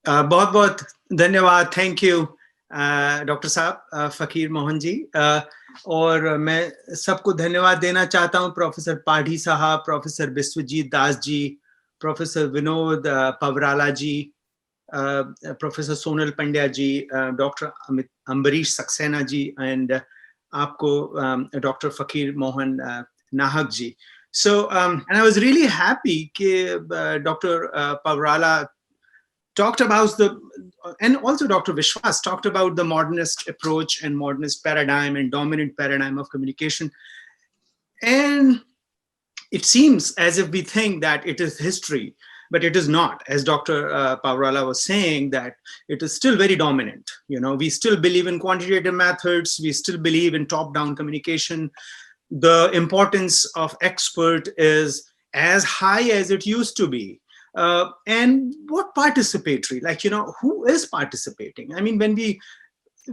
बहुत बहुत धन्यवाद, थैंक यू डॉक्टर साहब, फकीर मोहन जी। और मैं सबको धन्यवाद देना चाहता हूँ, प्रोफेसर पाढ़ी साहब, professor Biswajit Das ji, professor Vinod Pavarala ji, professor Sonal Pandya ji, doctor Ambarish Saxena ji, and आपको डॉक्टर फकीर मोहन नाहक जी. So, and I was really happy that Dr. Pavrala talked about and also Dr. Vishwas talked about the modernist approach and modernist paradigm and dominant paradigm of communication. And it seems as if we think that it is history, but it is not. As Dr. Pavrala was saying, that it is still very dominant. We still believe in quantitative methods. We still believe in top-down communication. The importance of expert is as high as it used to be. And what participatory, who is participating? I mean, when we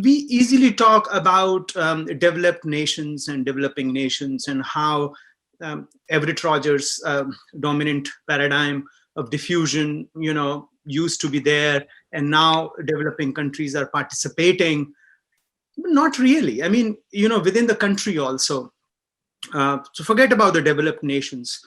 easily talk about developed nations and developing nations and how Everett Rogers' dominant paradigm of diffusion, used to be there, and now developing countries are participating. Not really. I mean, within the country also. So forget about the developed nations.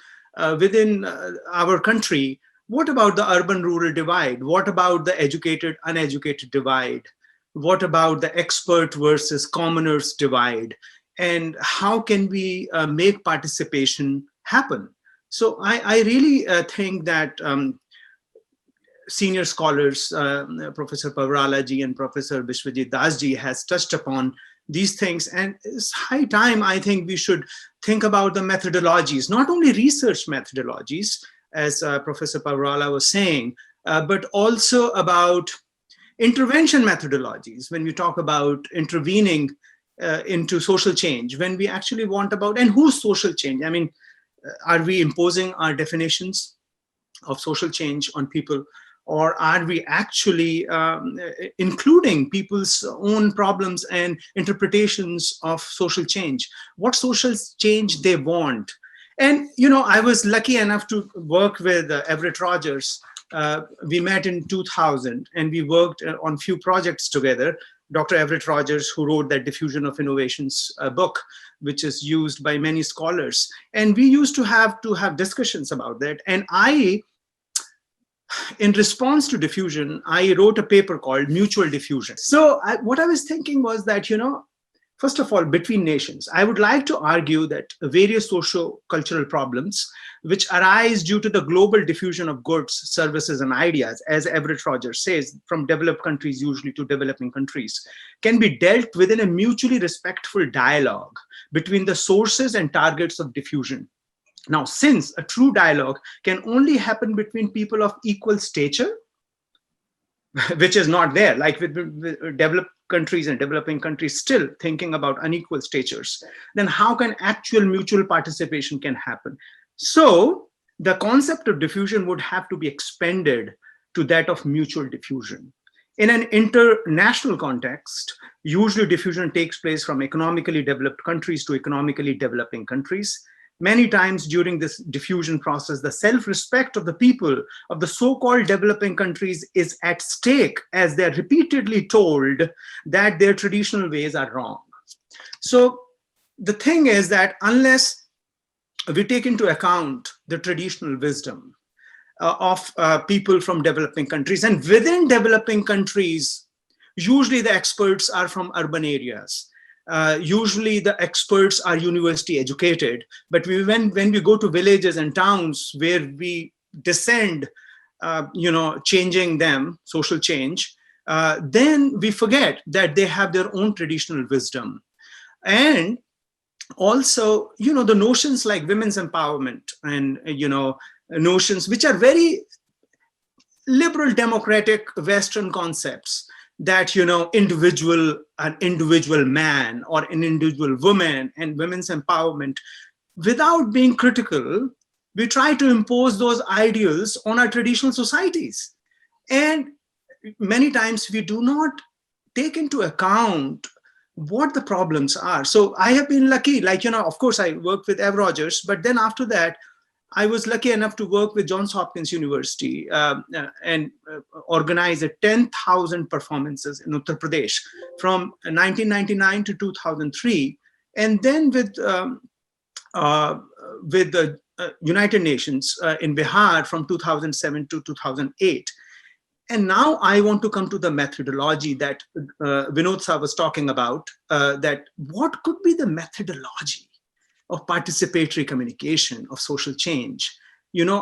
Within our country, what about the urban-rural divide? What about the educated-uneducated divide? What about the expert versus commoners divide? And how can we make participation happen? So I really think that senior scholars, Professor Pavrala ji and Professor Vishwajit Das ji has touched upon these things. And it's high time, I think we should think about the methodologies, not only research methodologies, as Professor Pavrala was saying, but also about intervention methodologies when we talk about intervening into social change, when we actually want about, and whose social change? I mean, are we imposing our definitions of social change on people? Or are we actually including people's own problems and interpretations of social change? What social change they want? And, I was lucky enough to work with Everett Rogers. We met in 2000 and we worked on few projects together. Dr. Everett Rogers, who wrote that Diffusion of Innovations book, which is used by many scholars. And we used to have discussions about that. And in response to diffusion, I wrote a paper called Mutual Diffusion. So what I was thinking was that, first of all, between nations, I would like to argue that various socio-cultural problems which arise due to the global diffusion of goods, services, and ideas, as Everett Rogers says, from developed countries usually to developing countries, can be dealt within a mutually respectful dialogue between the sources and targets of diffusion. Now, since a true dialogue can only happen between people of equal stature, which is not there, like with developed countries and developing countries still thinking about unequal statures, then how can actual mutual participation can happen? So the concept of diffusion would have to be expanded to that of mutual diffusion. In an international context, usually diffusion takes place from economically developed countries to economically developing countries. Many times during this diffusion process, the self-respect of the people of the so-called developing countries is at stake as they're repeatedly told that their traditional ways are wrong. So the thing is that unless we take into account the traditional wisdom of people from developing countries, and within developing countries, usually the experts are from urban areas. Usually the experts are university educated, but when we go to villages and towns where we descend, changing them, social change, then we forget that they have their own traditional wisdom. And also, the notions like women's empowerment and, notions which are very liberal democratic Western concepts, that an individual man or an individual woman and women's empowerment, without being critical, we try to impose those ideals on our traditional societies. And many times we do not take into account what the problems are. So I have been lucky, of course I worked with Ev Rogers, but then after that, I was lucky enough to work with Johns Hopkins University and organize 10,000 performances in Uttar Pradesh from 1999 to 2003, and then with the United Nations in Bihar from 2007 to 2008. And now I want to come to the methodology that Vinod Sir was talking about, that what could be the methodology of participatory communication, of social change?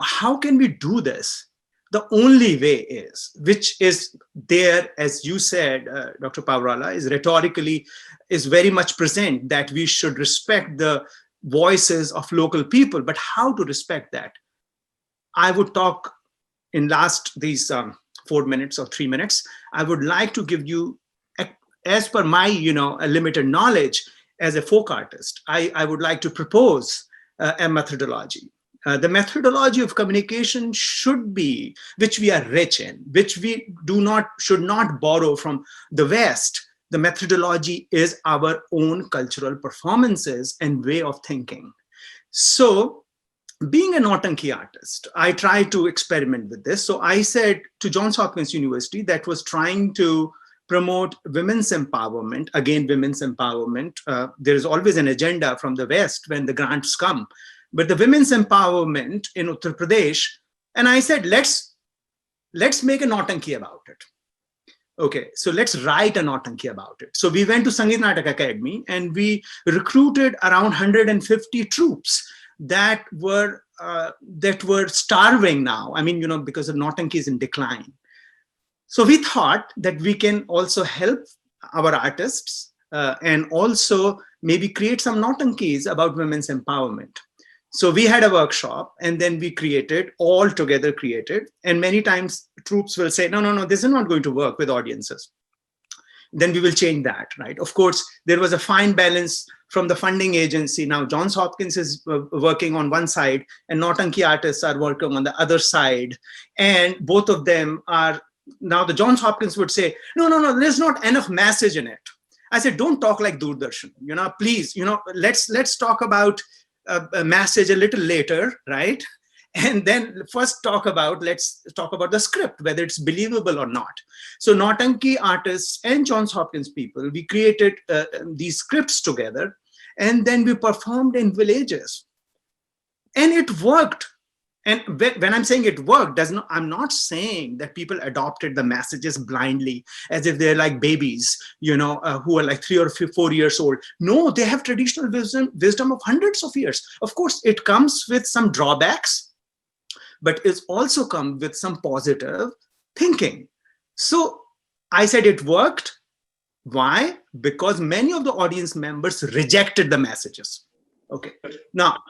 How can we do this? The only way is, which is there, as you said, Dr. Pavarala, is rhetorically, is very much present, that we should respect the voices of local people. But how to respect that? I would talk in these 4 minutes or 3 minutes. I would like to give you, as per my a limited knowledge as a folk artist, I would like to propose a methodology. The methodology of communication should be, which we are rich in, which we should not borrow from the West. The methodology is our own cultural performances and way of thinking. So, being a Nautanki artist, I tried to experiment with this. So I said to Johns Hopkins University, that was trying to promote women's empowerment, again, women's empowerment. There is always an agenda from the West when the grants come, but the women's empowerment in Uttar Pradesh. And I said, let's make a Nautanki about it. Okay, so let's write a Nautanki about it. So we went to Sangeet Natak Academy and we recruited around 150 troops that were starving now. I mean, because the Nautanki is in decline. So we thought that we can also help our artists and also maybe create some Nautankis about women's empowerment. So we had a workshop and then we all together created. And many times troops will say, no, this is not going to work with audiences. Then we will change that, right? Of course, there was a fine balance from the funding agency. Now Johns Hopkins is working on one side and Nautanki artists are working on the other side. And both of them are, now the Johns Hopkins would say, no, there's not enough message in it. I said, don't talk like Doordarshan, please, let's talk about a message a little later, right? And then let's talk about the script, whether it's believable or not. So Nautanki artists and Johns Hopkins people, we created these scripts together, and then we performed in villages. And it worked. And when I'm saying it worked, I'm not saying that people adopted the messages blindly as if they're like babies, who are like 3 or 4 years old. No, they have traditional wisdom of hundreds of years. Of course, it comes with some drawbacks, but it's also come with some positive thinking. So I said it worked. Why? Because many of the audience members rejected the messages. Okay. Now,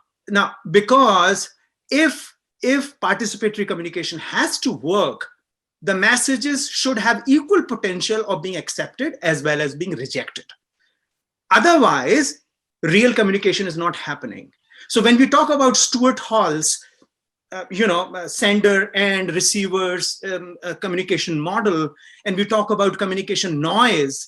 because if participatory communication has to work, the messages should have equal potential of being accepted as well as being rejected. Otherwise, real communication is not happening. So when we talk about Stuart Hall's sender and receivers communication model, and we talk about communication noise,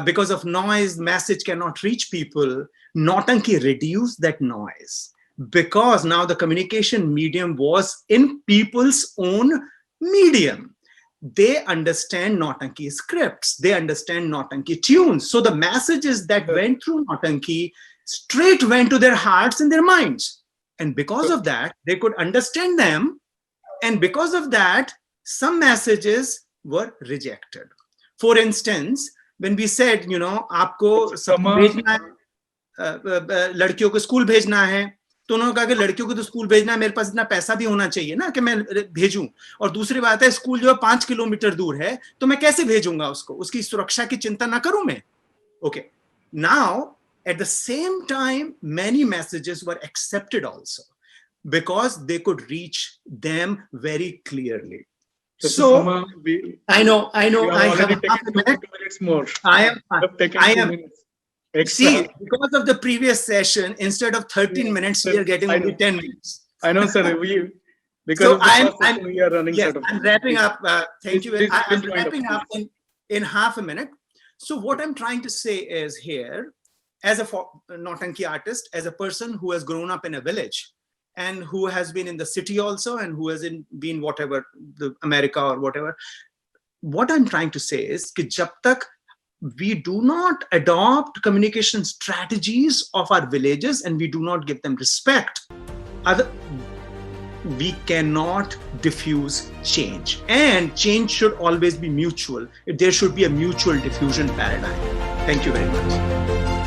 because of noise, message cannot reach people. Nautanki reduced that noise because now the communication medium was in people's own medium. They understand Nautanki scripts. They understand Nautanki tunes. So the messages that went through Nautanki straight went to their hearts and their minds. And because of that, they could understand them. And because of that, some messages were rejected. For instance, when we said, आपको भेजना है, लड़कियों को school भेजना है, तो उन्होंने कहा कि लड़कियों को तो स्कूल भेजना है, मेरे पास इतना पैसा भी होना चाहिए ना कि मैं भेजूं. और दूसरी बात है, स्कूल जो है 5 किलोमीटर दूर है, तो मैं कैसे भेजूंगा उसको? उसकी सुरक्षा की चिंता ना करूं मैं. Okay. Now, at the same time, many messages were accepted also because they could reach them very clearly. So I know. I have half a minute. 2 minutes more. I am. See, because of the previous session, instead of 13 minutes, we are getting only 10 minutes. I know, sir. Because so of the session, we are running yes, out of I'm wrapping up. Thank you. I'm wrapping up in half a minute. So what I'm trying to say is here, as a Nautanki artist, as a person who has grown up in a village, and who has been in the city also, and who has been whatever, the America or whatever. What I'm trying to say is कि जब तक we do not adopt communication strategies of our villages and we do not give them respect, we cannot diffuse change. And change should always be mutual. There should be a mutual diffusion paradigm. Thank you very much.